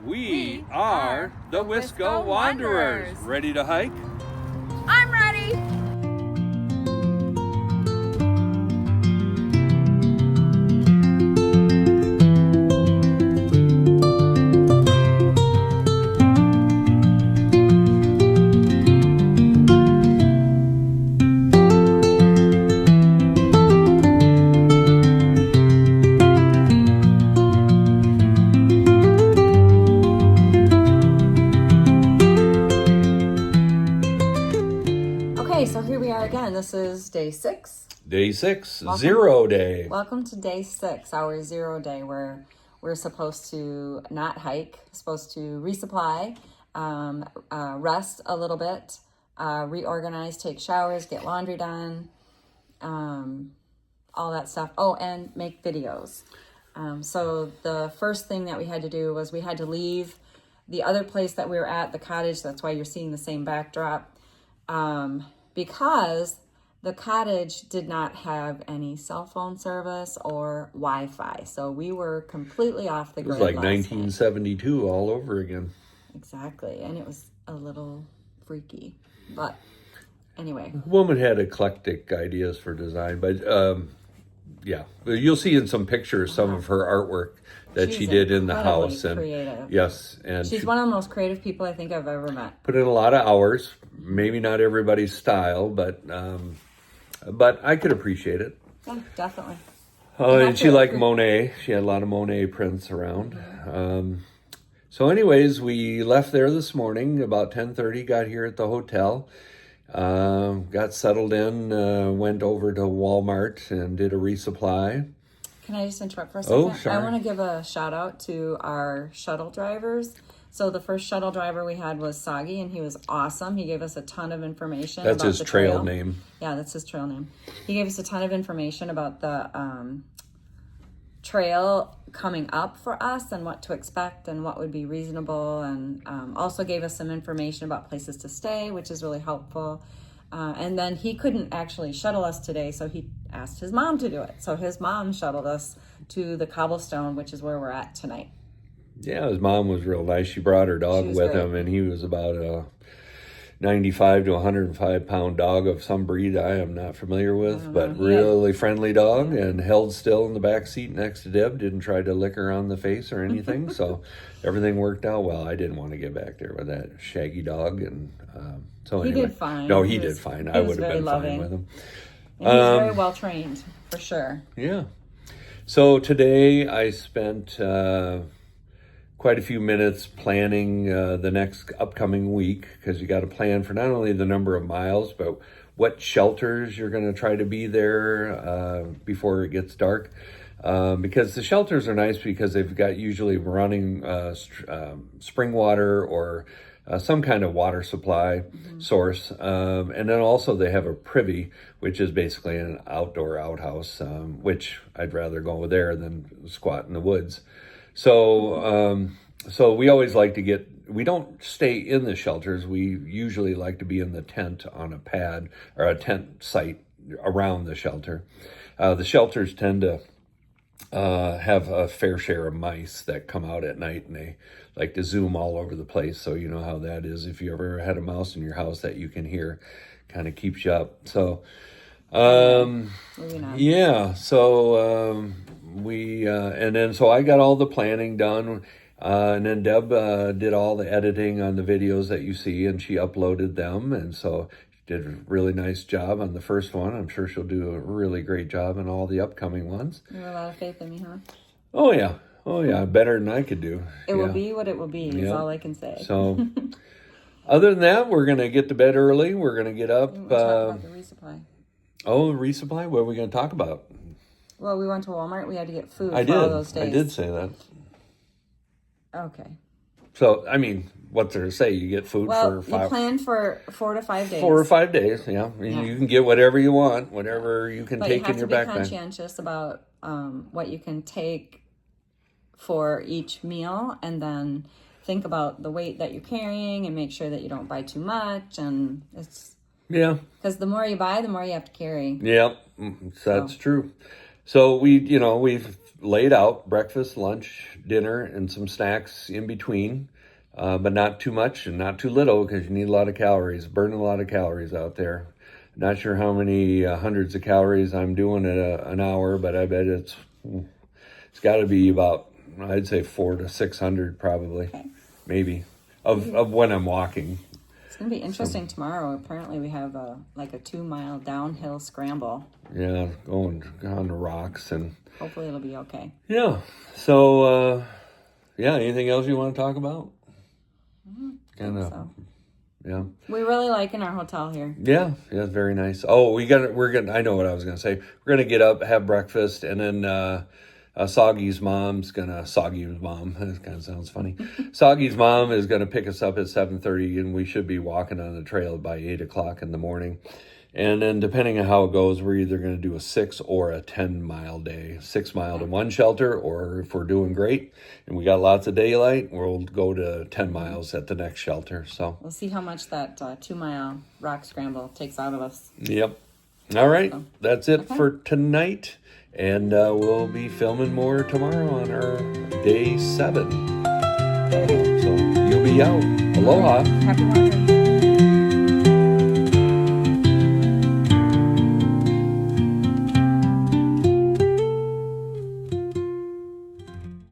We are the Wisco Wanderers. Ready to hike? I'm ready. Okay, so here we are again. This is day 6. Day 6, zero day. Welcome to day 6, our 0 day, where we're supposed to not hike, supposed to resupply, rest a little bit, reorganize, take showers, get laundry done, all that stuff. Oh, and make videos. So the first thing that we had to do was we had to leave the other place that we were at, the cottage. That's why you're seeing the same backdrop. Because the cottage did not have any cell phone service or Wi-Fi. So we were completely off the grid. It was like last night. 1972 all over again. Exactly. And it was a little freaky. But anyway. The woman had eclectic ideas for design, but yeah. You'll see in some pictures some of her artwork that she did in the house. And creative. yes, and She's one of the most creative people I think I've ever met. put in a lot of hours. Maybe not everybody's style, but I could appreciate it. Yeah, definitely. And she liked Monet. She had a lot of Monet prints around. So anyways, we left there this morning about 10:30, got here at the hotel, got settled in, went over to Walmart and did a resupply. Can I just interrupt for a second? Oh, sorry. I want to give a shout out to our shuttle drivers. So the first shuttle driver we had was Soggy, and he was awesome. He gave us a ton of information That's about his the trail name. Yeah, that's his trail name. He gave us a ton of information about the trail coming up for us and what to expect and what would be reasonable, and also gave us some information about places to stay, which is really helpful. And then he couldn't actually shuttle us today, so he asked his mom to do it. So his mom shuttled us to the Cobblestone, which is where we're at tonight. Yeah, his mom was real nice. She brought her dog with him, and he was about a 95 to 105 pound dog of some breed I am not familiar with, but really friendly dog, and held still in the back seat next to Deb. Didn't try to lick her on the face or anything, so everything worked out well. I didn't want to get back there with that shaggy dog, and so anyway. He did fine. No, he did fine. I would have been fine with him. And he's very well trained, for sure. Yeah. So today I spent quite a few minutes planning the next upcoming week, because you got to plan for not only the number of miles, but what shelters you're going to try to be there before it gets dark. Because the shelters are nice because they've got usually running spring water or some kind of water supply source. And then also they have a privy, which is basically an outdoor outhouse, which I'd rather go there than squat in the woods. So we always like to we don't stay in the shelters. We usually like to be in the tent on a pad or a tent site around the shelter. The shelters tend to have a fair share of mice that come out at night, and they like to zoom all over the place. So you know how that is. If you ever had a mouse in your house that you can hear, kind of keeps you up. So, yeah, so, so I got all the planning done, and then Deb did all the editing on the videos that you see, and she uploaded them, and so she did a really nice job on the first one. I'm sure she'll do a really great job in all the upcoming ones. You have a lot of faith in me, huh? Oh yeah, better than I could do. It will be what it will be, is all I can say. So, other than that, we're going to get to bed early. We're going to get up. Talk about the resupply. Oh, resupply? What are we going to talk about? Well, we went to Walmart. We had to get food I for did. all those days. I did say that. Okay. So, I mean, what's there to say? You get food for five. You planned for 4 to 5 days. 4 or 5 days, yeah. I mean, you can get whatever you want, whatever you can take in your backpack. But you have to be conscientious about what you can take for each meal, and then think about the weight that you're carrying and make sure that you don't buy too much. And it's because the more you buy, the more you have to carry. Yeah, that's true. So we've laid out: breakfast, lunch, dinner, and some snacks in between. But not too much and not too little, because you need a lot of calories, burning a lot of calories out there. Not sure how many hundreds of calories I'm doing at an hour, but I bet it's got to be about, I'd say 400 to 600 probably, maybe, of when I'm walking. It's going to be interesting tomorrow. Apparently we have a 2-mile downhill scramble. Yeah, going on the rocks. And hopefully it'll be okay. Yeah. So, anything else you want to talk about? So. Yeah. We really liking our hotel here. Yeah, it's very nice. Oh, I know what I was gonna say. We're gonna get up, have breakfast, and then Soggy's mom, that kind of sounds funny. Soggy's mom is gonna pick us up at 7:30, and we should be walking on the trail by 8:00 in the morning. And then, depending on how it goes, we're either going to do a 6 or a 10-mile day. 6 mile to one shelter, or if we're doing great and we got lots of daylight, we'll go to 10 miles at the next shelter. So we'll see how much that 2-mile rock scramble takes out of us. Yep. All right. That's it for tonight. And we'll be filming more tomorrow on our day 7. So you'll be out. Aloha. Happy walking.